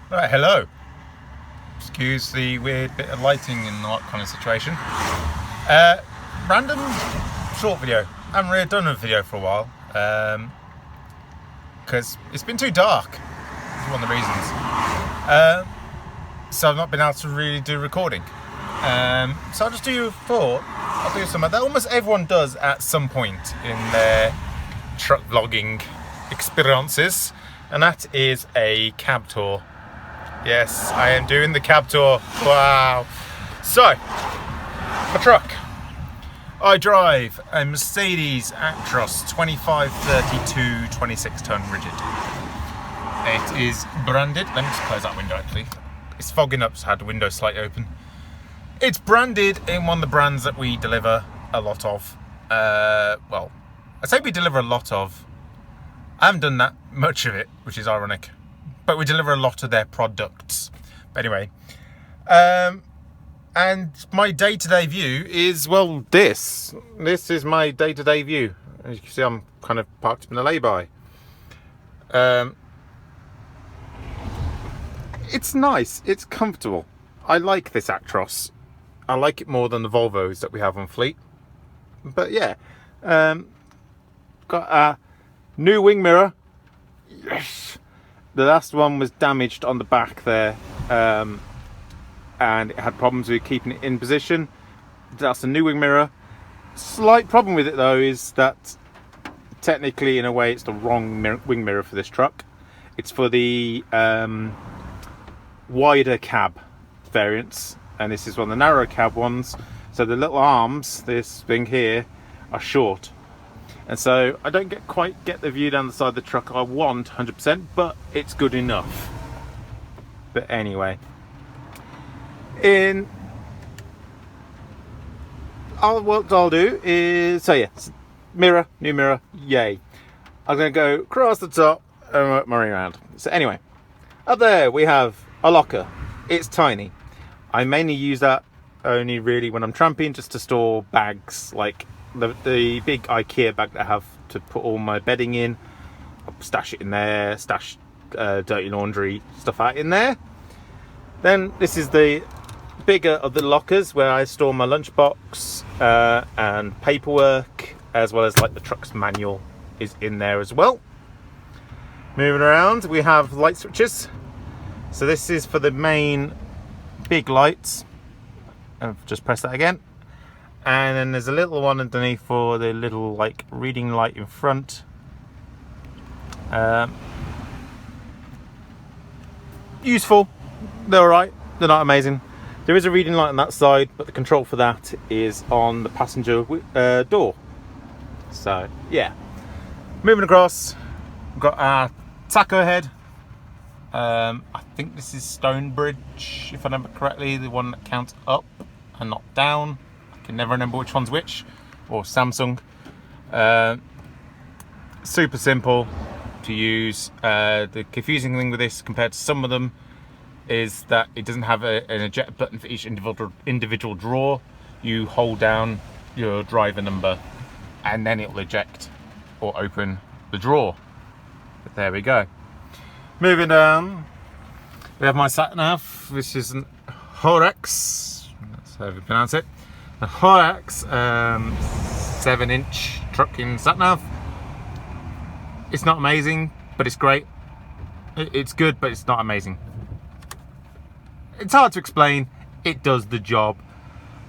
Right, hello. Excuse the weird bit of lighting in that kind of situation. Random short video. I haven't really done a video for a while because it's been too dark. That's one of the reasons. So I've not been able to really do recording. So I'll just I'll do some of that. Almost everyone does at some point in their truck vlogging experiences, and that is a cab tour. Yes, I am doing the cab tour. Wow. So, my truck. I drive a Mercedes Actros 2532 26 ton rigid. It is branded. Let me just close that window actually. It's fogging up, so I had the window slightly open. It's branded in one of the brands that we deliver a lot of. Well, I say we deliver a lot of. I haven't done that much of it, which is ironic. But we deliver a lot of their products. But anyway, and my day-to-day view is, well, this is my day-to-day view. As you can see, I'm kind of parked in a lay-by. It's nice, it's comfortable. I like this Actros. I like it more than the Volvos that we have on fleet. But yeah, got a new wing mirror. Yes. The last one was damaged on the back there, and it had problems with keeping it in position. That's a new wing mirror. Slight problem with it though is that technically, in a way, it's the wrong wing mirror for this truck. It's for the wider cab variants, and this is one of the narrow cab ones. So the little arms, this thing here, are short. And so I don't quite get the view down the side of the truck I want 100%, but it's good enough. But anyway, what I'll do is, so yeah, mirror, new mirror, yay. I'm going to go across the top and work my way around. So anyway, up there we have a locker. It's tiny. I mainly use that only really when I'm tramping, just to store bags, like the big IKEA bag that I have to put all my bedding in. I'll stash it in there, stash dirty laundry stuff out in there. Then this is the bigger of the lockers where I store my lunchbox and paperwork, as well as like the truck's manual is in there as well. Moving around, we have light switches. So this is for the main big lights. I've just pressed that again. And then there's a little one underneath for the little like reading light in front. Useful. They're alright. They're not amazing. There is a reading light on that side, but the control for that is on the passenger door. So yeah. Moving across, we've got our taco head. I think this is Stonebridge, if I remember correctly, the one that counts up and not down. I can never remember which one's which, or Samsung. Super simple to use. The confusing thing with this compared to some of them is that it doesn't have an eject button for each individual drawer. You hold down your driver number and then it will eject or open the drawer. But there we go. Moving down, we have my sat nav, which is an Horax, that's how you pronounce it. A Horax 7-inch trucking sat nav. It's not amazing, but it's great. It's good, but it's not amazing. It's hard to explain. It does the job.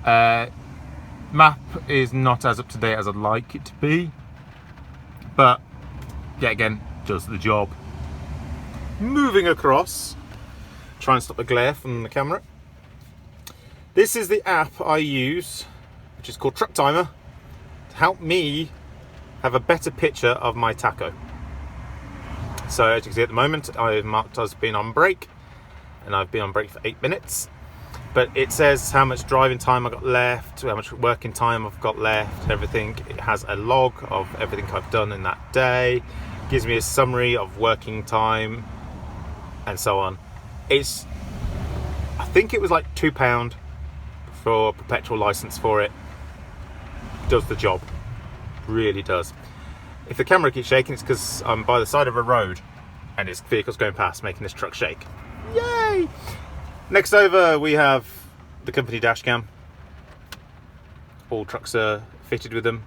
Map is not as up to date as I'd like it to be, but yet again, does the job. Moving across, try and stop the glare from the camera. This is the app I use, which is called Truck Timer, to help me have a better picture of my taco. So as you can see at the moment, I've marked as being on break, and I've been on break for 8 minutes. But it says how much driving time I've got left, how much working time I've got left, everything. It has a log of everything I've done in that day. It gives me a summary of working time, and so on. I think it was like £2 for a perpetual license for it. Does the job, really does. If the camera keeps shaking, it's because I'm by the side of a road and it's vehicles going past making this truck shake. Yay! Next over we have the company dash cam. All trucks are fitted with them.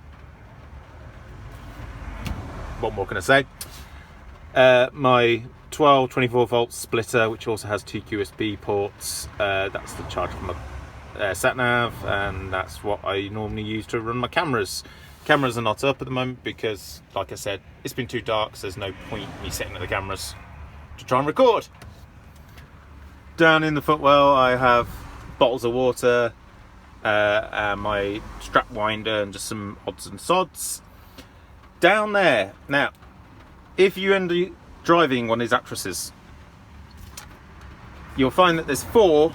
What more can I say? My 24 volt splitter, which also has two USB ports. That's the charge for my sat nav, and that's what I normally use to run my cameras. Cameras are not up at the moment because, like I said, it's been too dark, so there's no point in me setting up the cameras to try and record. Down in the footwell I have bottles of water, my strap winder, and just some odds and sods. Down there, now, if you end up driving one of these Actros, you'll find that there's 4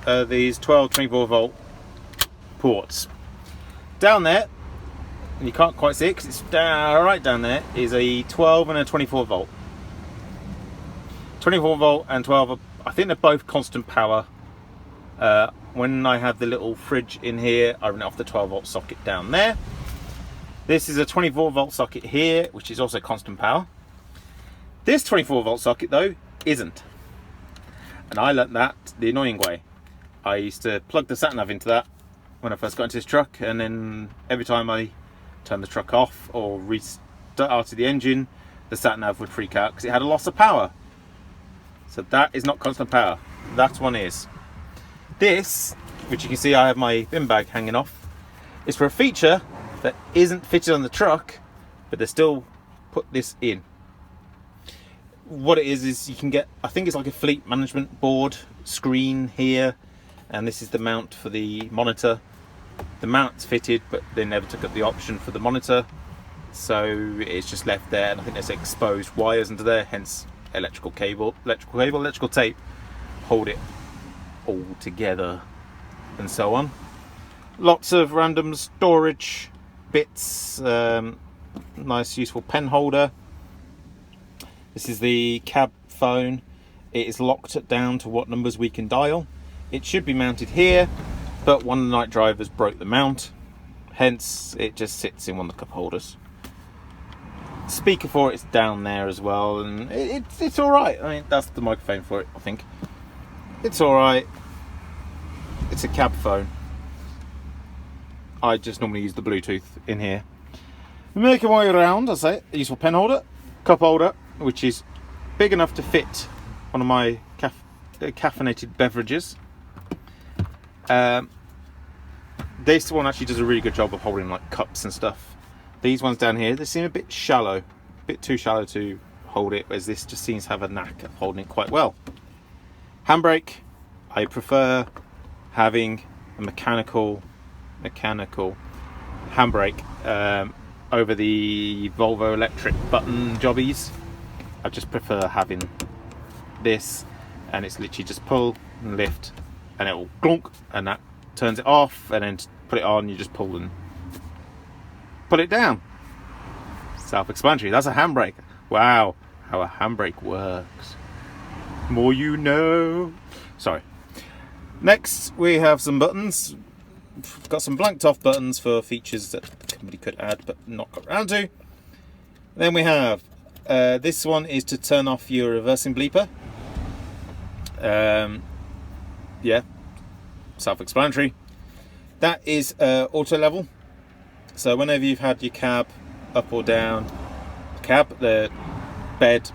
of these 24 volt ports. Down there, and you can't quite see it because it's right down there, is a 12 and a 24 volt. 24 volt and 12, I think they're both constant power. When I have the little fridge in here, I run it off the 12 volt socket down there. This is a 24 volt socket here, which is also constant power. This 24 volt socket though isn't, and I learnt that the annoying way. I used to plug the sat nav into that when I first got into this truck, and then every time I turned the truck off or restarted the engine, the sat nav would freak out because it had a loss of power. So that is not constant power. That one is. This, which you can see I have my bin bag hanging off, is for a feature that isn't fitted on the truck, but they still put this in. What it is you can get, I think it's like a fleet management board screen here, and this is the mount for the monitor. The mount's fitted, but they never took up the option for the monitor, so it's just left there, and I think there's exposed wires under there, hence electrical tape hold it all together, and so on. Lots of random storage bits, nice useful pen holder. This is the cab phone. It is locked down to what numbers we can dial. It should be mounted here, but one of the night drivers broke the mount, hence it just sits in one of the cup holders. Speaker for it's down there as well, and it's all right. I mean, that's the microphone for it, I think. It's all right. It's a cab phone. I just normally use the Bluetooth in here. Make your way around, I say, a useful pen holder, cup holder, which is big enough to fit one of my caffeinated beverages. This one actually does a really good job of holding like cups and stuff. These ones down here, they seem a bit shallow, a bit too shallow to hold it, whereas this just seems to have a knack of holding it quite well. Handbrake, I prefer having a mechanical handbrake over the Volvo electric button jobbies. I just prefer having this, and it's literally just pull and lift, and it will glonk, and that turns it off, and then to put it on, you just pull and put it down. Self-explanatory. That's a handbrake. Wow, how a handbrake works. More you know. Sorry. Next, we have some buttons. We've got some blanked off buttons for features that the company could add but not got around to. Then we have this one is to turn off your reversing bleeper. Yeah, self-explanatory. That is auto level. So whenever you've had your cab up or down, the bed,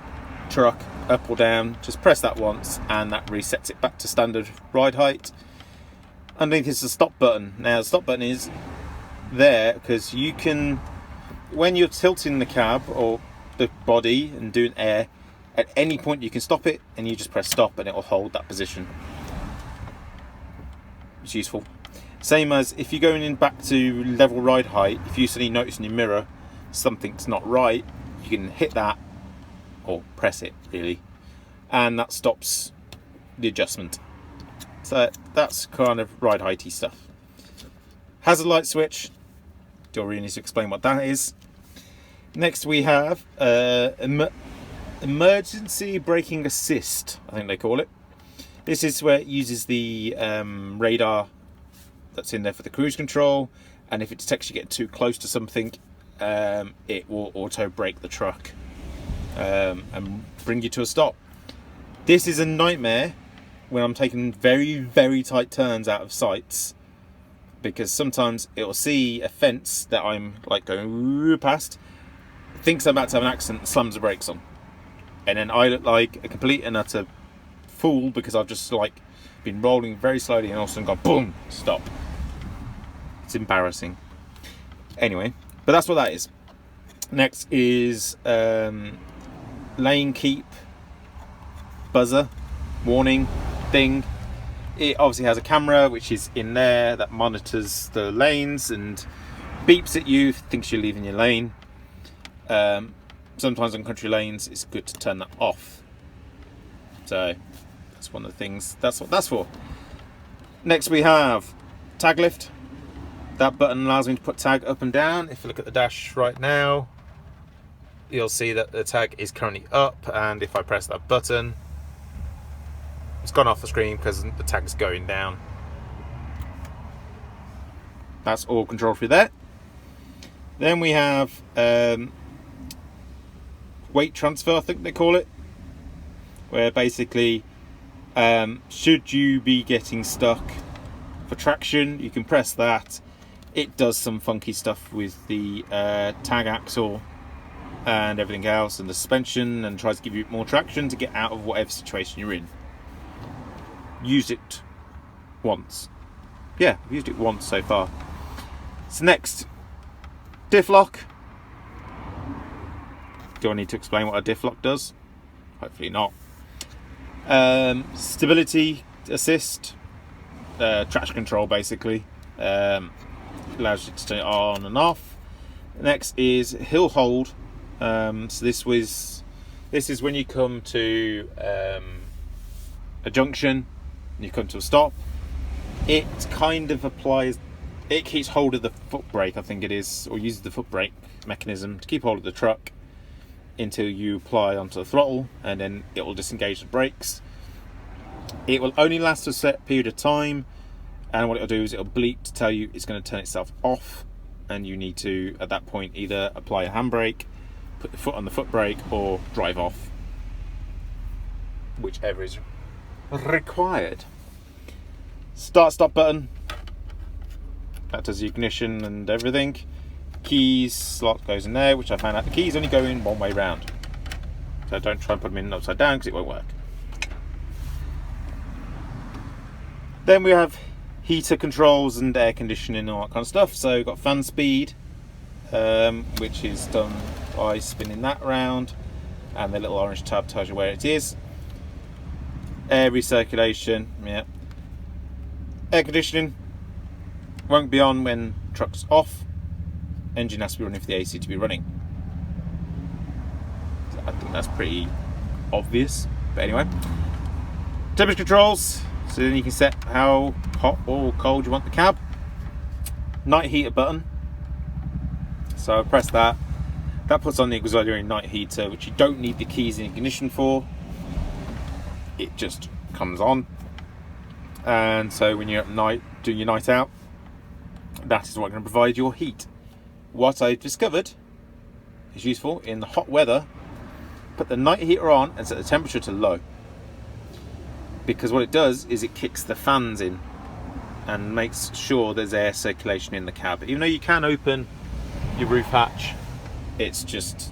truck, up or down, just press that once and that resets it back to standard ride height. Underneath is the stop button. Now the stop button is there because you can, when you're tilting the cab or the body and doing air, at any point you can stop it and you just press stop and it will hold that position. It's useful. Same as if you're going in back to level ride height, if you suddenly notice in your mirror something's not right, you can hit that or press it really, and that stops the adjustment. So that's kind of ride heighty stuff. Hazard light switch, don't really need to explain what that is. Next we have emergency braking assist, I think they call it. This is where it uses the radar that's in there for the cruise control, and if it detects you getting too close to something, it will auto brake the truck and bring you to a stop. This is a nightmare when I'm taking very, very tight turns out of sights, because sometimes it'll see a fence that I'm like going past, thinks I'm about to have an accident, and slams the brakes on, and then I look like a complete and utter fool because I've just like been rolling very slowly and all of a sudden gone boom, stop. It's embarrassing. Anyway, but that's what that is. Next is lane keep buzzer warning thing. It obviously has a camera which is in there that monitors the lanes and beeps at you, thinks you're leaving your lane. Sometimes on country lanes it's good to turn that off. So that's one of the things, that's what that's for. Next we have tag lift. That button allows me to put tag up and down. If you look at the dash right now, you'll see that the tag is currently up, and if I press that button, it's gone off the screen because the tag's going down. That's all controlled through there. Then we have weight transfer, I think they call it, where basically should you be getting stuck for traction, you can press that. It does some funky stuff with the tag axle and everything else and the suspension, and tries to give you more traction to get out of whatever situation you're in. Used it once. Yeah, I've used it once so far. So next, diff lock. Do I need to explain what a diff lock does? Hopefully not. Stability assist, traction control basically. Allows you to turn it on and off. Next is hill hold. So this is when you come to a junction and you come to a stop. It kind of applies, it keeps hold of the foot brake, I think it is, or uses the foot brake mechanism to keep hold of the truck until you apply onto the throttle, and then it will disengage the brakes. It will only last a set period of time, and what it'll do is it'll bleep to tell you it's going to turn itself off, and you need to at that point either apply a handbrake, put the foot on the foot brake, or drive off, whichever is required. Start stop button, that does the ignition and everything. Keys slot goes in there, which I found out the keys only go in one way round, so don't try and put them in upside down because it won't work. Then we have heater controls and air conditioning and all that kind of stuff. So we've got fan speed, which is done by spinning that around, and the little orange tab tells you where it is. Air recirculation, yeah. Air conditioning won't be on when truck's off. Engine has to be running for the AC to be running. So I think that's pretty obvious, but anyway. Temperature controls, so then you can set how hot or cold you want the cab. Night heater button, so I press that. That puts on the auxiliary night heater, which you don't need the keys in ignition for. It just comes on, and so when you're at night doing your night out, that is what's going to provide your heat. What I've discovered is useful in the hot weather, put the night heater on and set the temperature to low, because what it does is it kicks the fans in and makes sure there's air circulation in the cab. Even though you can open your roof hatch, it's just,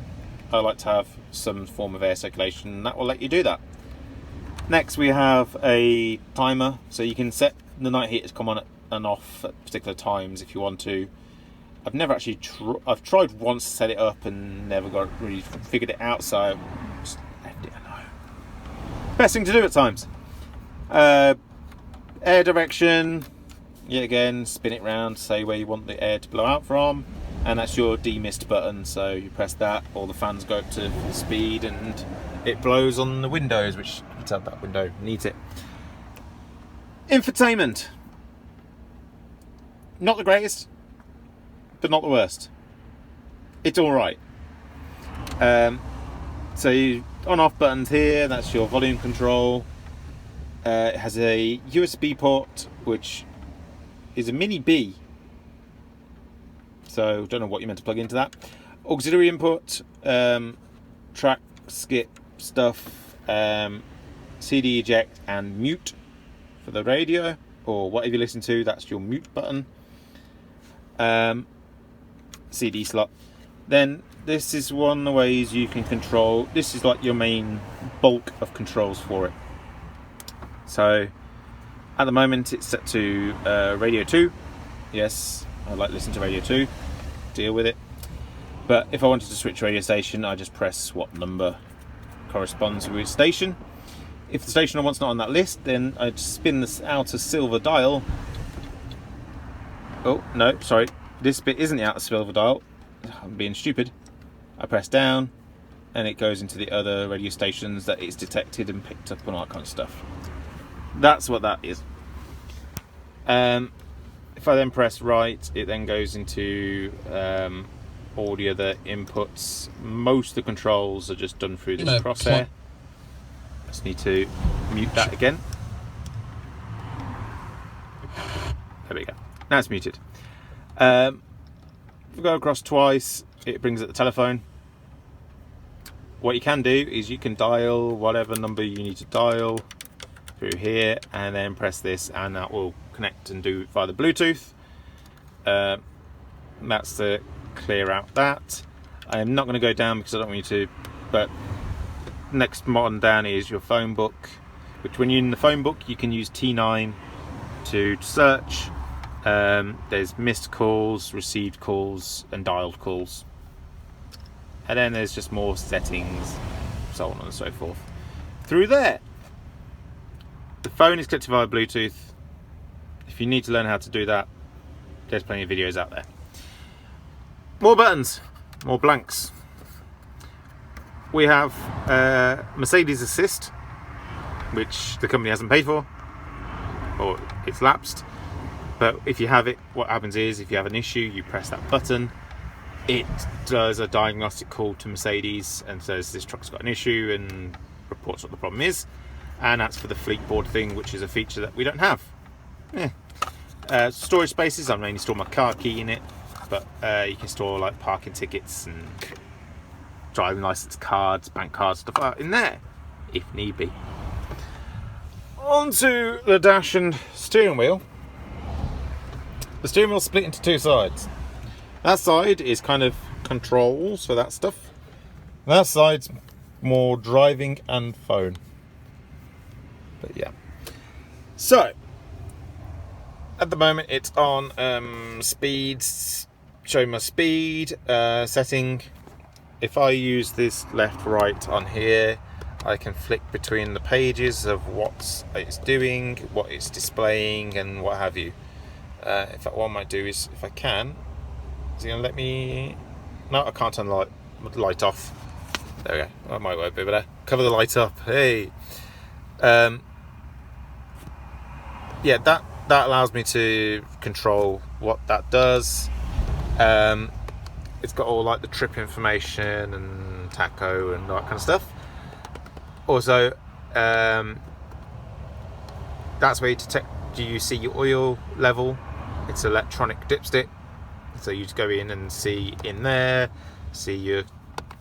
I like to have some form of air circulation, and that will let you do that. Next we have a timer, so you can set the night heater to come on and off at particular times if you want to. I've never actually I've tried once to set it up and never got really figured it out, so I just left it alone. Best thing to do at times. Air direction, yet again, spin it round, say where you want the air to blow out from, and that's your demist button, so you press that, all the fans go up to full speed and it blows on the windows, which you can tell that window needs it. Infotainment, not the greatest, but not the worst. It's alright. So you on-off buttons here, that's your volume control. It has a USB port, which is a mini B, so don't know what you're meant to plug into that. Auxiliary input, track, skip stuff, CD eject and mute for the radio, or whatever you listen to, that's your mute button. CD slot. Then this is one of the ways you can control, this is like your main bulk of controls for it. So at the moment it's set to radio 2. Yes, I like to listen to radio 2, deal with it. But if I wanted to switch radio station, I just press what number corresponds with station. If the station I want's not on that list, then I just spin this outer silver dial. Oh, no, sorry. This bit isn't the outer silver dial. I'm being stupid. I press down, and it goes into the other radio stations that it's detected and picked up and all that kind of stuff. That's what that is. If I then press right, it then goes into all the other inputs. Most of the controls are just done through this crosshair. Just need to mute that again. There we go. Now it's muted. If we go across twice, it brings up the telephone. What you can do is you can dial whatever number you need to dial through here, and then press this, and that will connect and do it via the Bluetooth. That's to clear out that. I am not going to go down because I don't want you to, but next button down is your phone book, which when you're in the phone book you can use T9 to search. There's missed calls, received calls, and dialed calls, and then there's just more settings, so on and so forth through there. The phone is connected via Bluetooth. If you need to learn how to do that, there's plenty of videos out there. More buttons, more blanks. We have Mercedes Assist, which the company hasn't paid for, or it's lapsed. But if you have it, what happens is if you have an issue, you press that button. It does a diagnostic call to Mercedes and says this truck's got an issue and reports what the problem is. And that's for the fleet board thing, which is a feature that we don't have. Storage spaces, I mainly store my car key in it, but you can store like parking tickets and driving license cards, bank cards, stuff like that in there, if need be. Onto the dash and steering wheel. The steering wheel split into two sides. That side is kind of controls for that stuff. That side's more driving and phone. But yeah. So, at the moment it's on speeds, showing my speed setting. If I use this left right on here, I can flick between the pages of what it's doing, what it's displaying, and what have you. In fact, what I might do is, if I can, is it going to let me? No, I can't turn the light off. There we go. That might work a bit better. Cover the light up. Hey. Yeah, that allows me to control what that does. It's got all like the trip information and tacho and all that kind of stuff. Also, that's where you detect, do you see your oil level? It's electronic dipstick, so you just go in and see in there, see your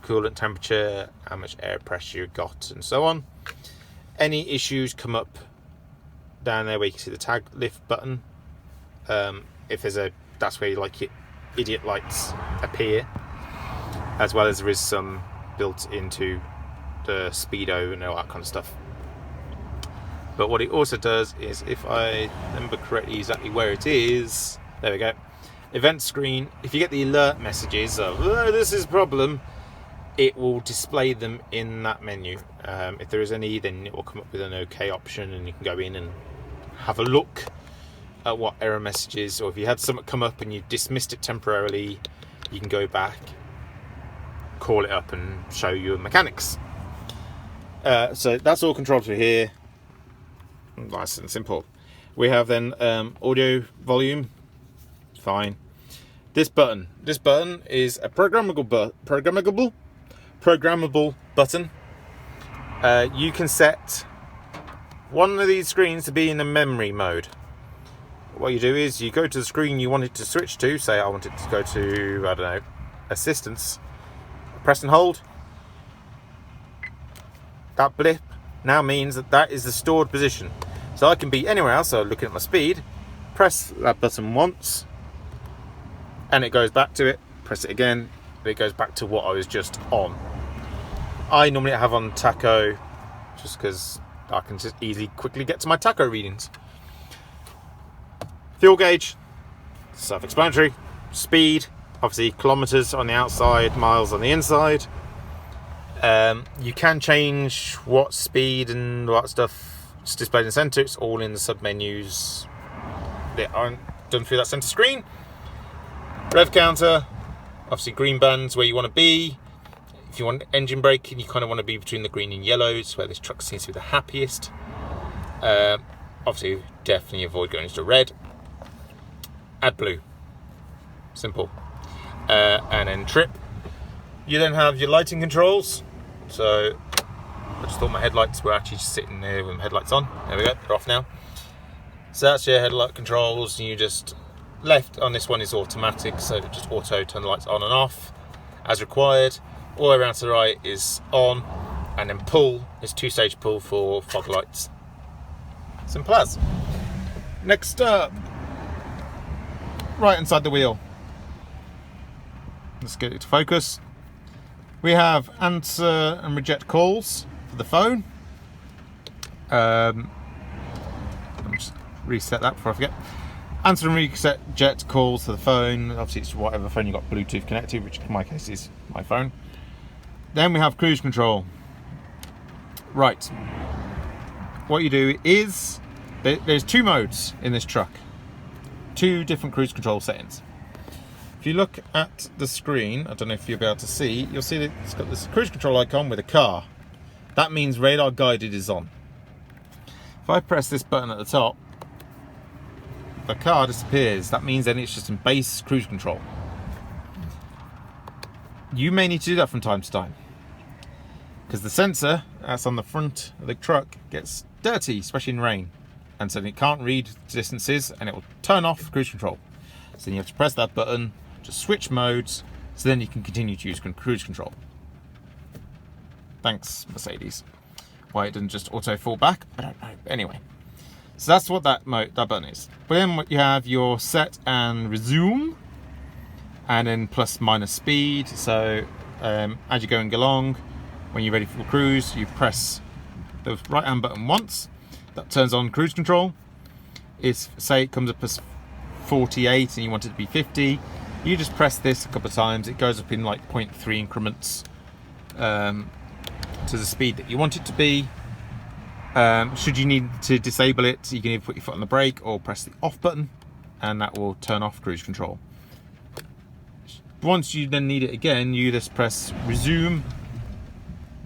coolant temperature, how much air pressure you've got, and so on. Any issues come up down there where you can see the tag lift button. If there's a, that's where like your idiot lights appear, as well as there is some built into the speedo and all that kind of stuff. But what it also does is, if I remember correctly exactly where it is, there we go, event screen. If you get the alert messages of this is a problem, it will display them in that menu. If there is any, then it will come up with an OK option, and you can go in and have a look at what error messages, or if you had something come up and you dismissed it temporarily, you can go back, call it up, and show your mechanics. So that's all controlled through here. Nice and simple. We have then audio volume. Fine. This button is a programmable button. You can set one of these screens to be in a memory mode. What you do is you go to the screen you want it to switch to. Say I want it to go to, I don't know, assistance. Press and hold. That blip now means that that is the stored position. So I can be anywhere else. So looking at my speed, press that button once, and it goes back to it. Press it again, it goes back to what I was just on. I normally have on tacho, just because I can just easily quickly get to my tacho readings. Fuel gauge, self-explanatory. Speed, obviously kilometers on the outside, miles on the inside. You can change what speed and what stuff is displayed in the center. It's all in the sub-menus that aren't done through that center screen. Rev counter, obviously green bands where you want to be. If you want engine braking, you kind of want to be between the green and yellows, where this truck seems to be the happiest. Obviously, definitely avoid going into red. Add blue. Simple. And then trip. You then have your lighting controls. So I just thought my headlights were actually just sitting there with my headlights on. There we go, they're off now. So that's your headlight controls. And you just left on this one is automatic, so just auto turn the lights on and off as required. All the way around to the right is on, and then pull is 2-stage pull for fog lights. Simple as. Next up, right inside the wheel. Let's get it to focus. We have answer and reject calls for the phone. Let me just reset that before I forget. Answer and reject calls for the phone. Obviously, it's whatever phone you got Bluetooth connected, which in my case is my phone. Then we have cruise control. Right. What you do is there's 2 modes in this truck. 2 different cruise control settings. If you look at the screen, I don't know if you'll be able to see, you'll see that it's got this cruise control icon with a car. That means radar guided is on. If I press this button at the top, the car disappears. That means then it's just in base cruise control. You may need to do that from time to time, because the sensor that's on the front of the truck gets dirty, especially in rain, and so it can't read distances and it will turn off cruise control. So then you have to press that button to switch modes, so then you can continue to use cruise control. Thanks, Mercedes. Why it doesn't just auto fall back, I don't know. Anyway, so that's what that button is. But then you have your set and resume, and then plus minus speed. So as you're going along, when you're ready for cruise, you press the right hand button once. That turns on cruise control. It's, say it comes up as 48 and you want it to be 50, you just press this a couple of times. It goes up in like 0.3 increments to the speed that you want it to be. Should you need to disable it, you can either put your foot on the brake or press the off button, and that will turn off cruise control. Once you then need it again, you just press resume,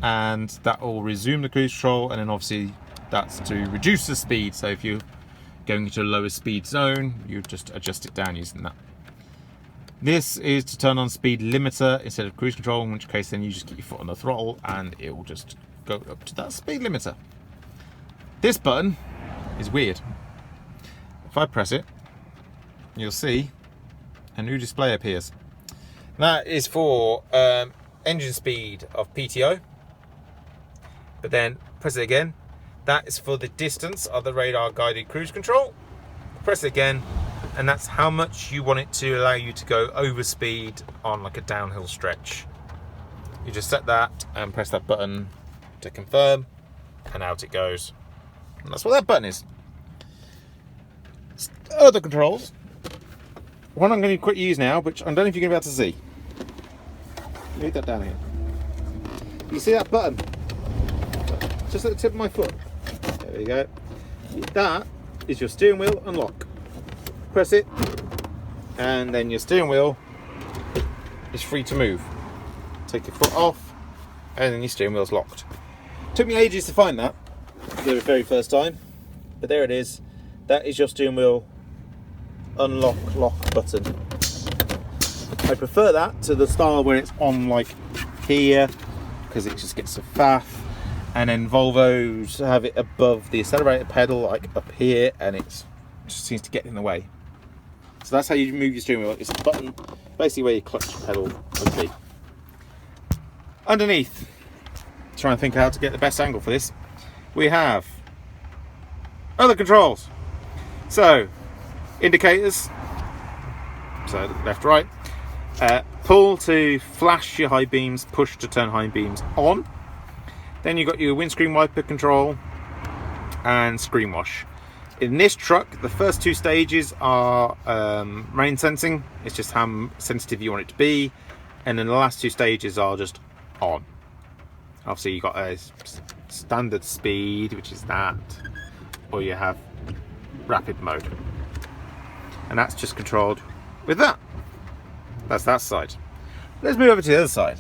and that will resume the cruise control. And then obviously that's to reduce the speed. So if you're going into a lower speed zone, you just adjust it down using that. This is to turn on speed limiter instead of cruise control, in which case then you just keep your foot on the throttle and it will just go up to that speed limiter. This button is weird. If I press it, you'll see a new display appears. That is for engine speed of PTO. But then press it again. That is for the distance of the radar guided cruise control. Press it again, and that's how much you want it to allow you to go over speed on like a downhill stretch. You just set that and press that button to confirm, and out it goes. And that's what that button is. Other controls. One I'm going to quick use now, which I don't know if you're going to be able to see. Leave that down here. You see that button? Just at the tip of my foot. There we go. That is your steering wheel unlock. Press it, and then your steering wheel is free to move. Take your foot off, and then your steering wheel's locked. Took me ages to find that the very first time, but there it is. That is your steering wheel unlock lock button. I prefer that to the style where it's on like here, because it just gets a faff. And then Volvos have it above the accelerator pedal, like up here, and it just seems to get in the way. So that's how you move your steering wheel. It's a button, basically where your clutch pedal would be. Underneath, trying to think how to get the best angle for this. we have other controls. So, indicators, so left, right, pull to flash your high beams, push to turn high beams on. Then you've got your windscreen wiper control and screen wash. In this truck, the first two stages are rain sensing. It's just how sensitive you want it to be. And then the last two stages are just on. Obviously you've got a standard speed, which is that, or you have rapid mode. And that's just controlled with that. That's that side. Let's move over to the other side.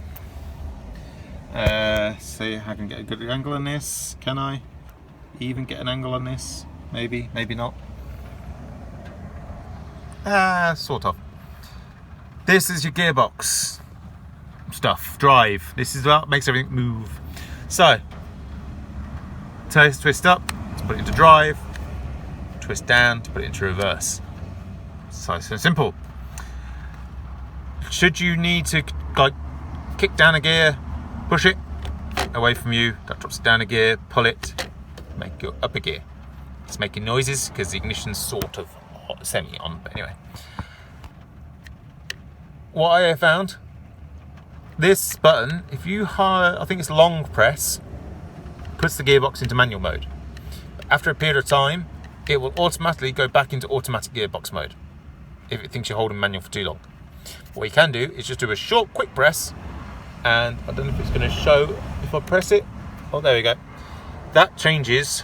See if I can get a good angle on this. Can I even get an angle on this? Maybe, maybe not. Sort of. This is your gearbox stuff, drive. This is what makes everything move. So, twist up to put it into drive, twist down to put it into reverse. So simple. Should you need to like kick down a gear, push it away from you, that drops it down a gear, pull it, make it up a gear. It's making noises because the ignition's sort of semi on, but anyway. What I have found, this button, if you I think it's long press, puts the gearbox into manual mode. But after a period of time, it will automatically go back into automatic gearbox mode if it thinks you're holding manual for too long. What you can do is just do a short, quick press, and I don't know if it's going to show if I press it. Oh, there we go. That changes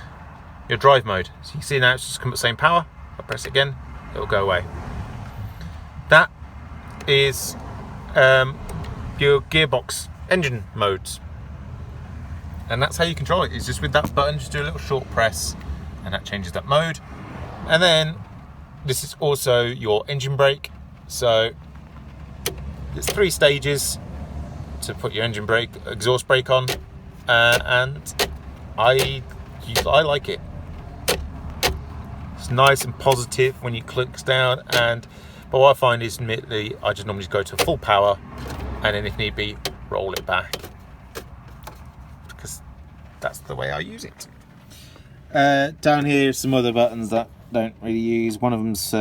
your drive mode. So you can see now it's just come at the same power. If I press it again, it'll go away. That is your gearbox engine modes, and that's how you control it. It's just with that button, just do a little short press and that changes that mode. And then this is also your engine brake. So there's 3 stages to put your engine brake, exhaust brake on, and I like it. It's nice and positive when you clicks down, but what I find is, admittedly, I just normally go to full power, and then if need be, roll it back, because that's the way I use it. Down here, some other buttons that I don't really use. One of them's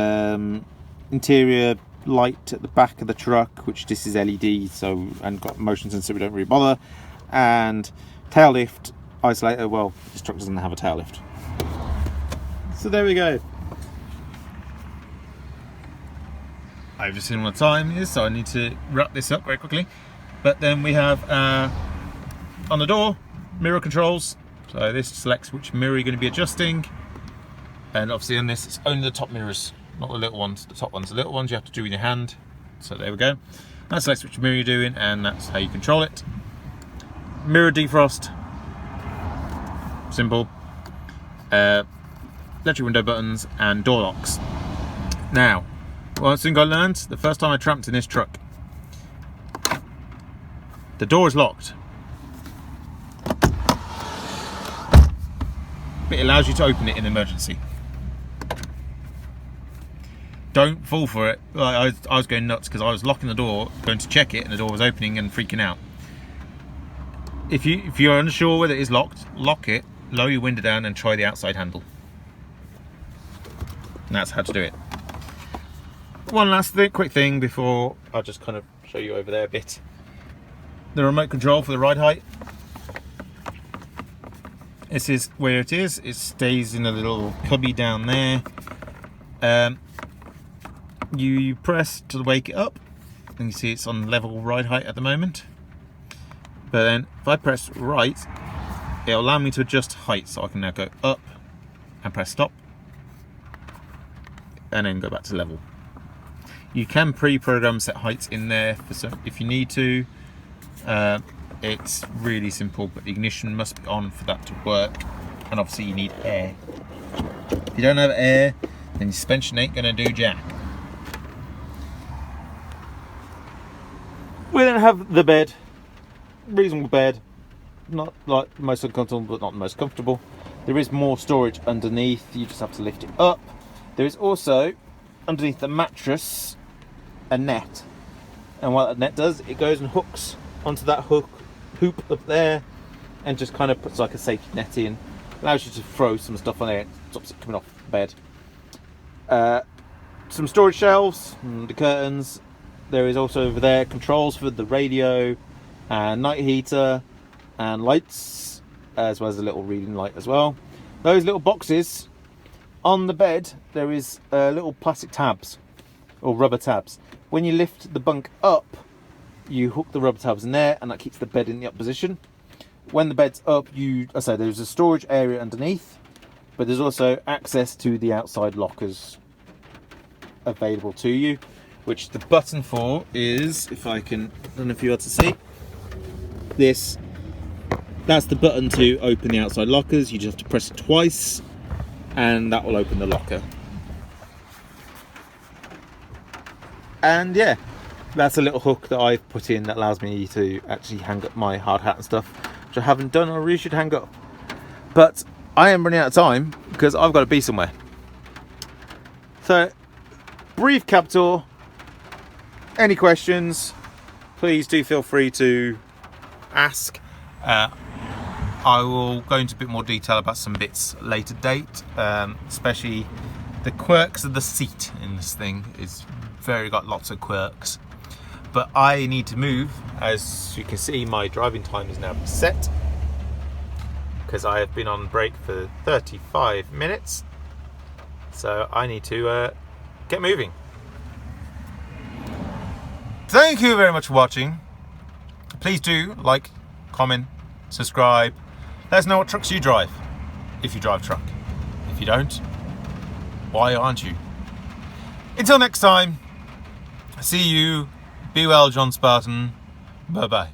interior light at the back of the truck, which this is LED, so, and got motion sensor, we don't really bother. And tail lift isolator. Well, this truck doesn't have a tail lift. So there we go. I've just seen what time it is, so I need to wrap this up very quickly. But then we have on the door, mirror controls. So this selects which mirror you're going to be adjusting, and obviously on this it's only the top mirrors, not the little ones. The top ones, the little ones you have to do with your hand. So there we go. That selects which mirror you're doing, and that's how you control it. Mirror defrost, simple. Electric window buttons and door locks. Now, one thing I learned the first time I tramped in this truck, the door is locked, but it allows you to open it in emergency. Don't fall for it. I was going nuts because I was locking the door, going to check it, and the door was opening and freaking out. If you're unsure whether it is locked, lock it, lower your window down, and try the outside handle. And that's how to do it. One last quick thing before I just kind of show you over there a bit. The remote control for the ride height. This is where it is. It stays in a little cubby down there. You press to wake it up, and you see it's on level ride height at the moment. But then if I press right, it'll allow me to adjust height, so I can now go up and press stop, and then go back to level. You can pre-program set heights in there for some, if you need to. It's really simple, but the ignition must be on for that to work, and obviously you need air. If you don't have air, then your suspension ain't gonna do jack. We then have the bed, reasonable bed, not like the most uncomfortable, but not the most comfortable. There is more storage underneath, you just have to lift it up. There is also, underneath the mattress, a net. And what that net does, it goes and hooks onto that hoop up there, and just kind of puts like a safety net in. Allows you to throw some stuff on there. It stops it coming off the bed. Some storage shelves, the curtains. There is also over there controls for the radio and night heater and lights, as well as a little reading light as well. Those little boxes on the bed, there is little plastic tabs or rubber tabs. When you lift the bunk up, you hook the rubber tabs in there, and that keeps the bed in the up position. When the bed's up, there's a storage area underneath, but there's also access to the outside lockers available to you, which the button for is, if I can, I don't know if you are to see this, that's the button to open the outside lockers. You just have to press it twice and that will open the locker. And yeah, that's a little hook that I've put in that allows me to actually hang up my hard hat and stuff, which I haven't done or really should hang up. But I am running out of time because I've got to be somewhere. So, brief cab tour. Any questions, please do feel free to ask. I will go into a bit more detail about some bits later date, especially the quirks of the seat in this thing. It's got lots of quirks. But I need to move. As you can see, my driving time is now set because I have been on break for 35 minutes. So I need to get moving. Thank you very much for watching. Please do like, comment, subscribe. Let us know what trucks you drive, if you drive truck. If you don't, why aren't you? Until next time, see you. Be well, John Spartan. Bye-bye.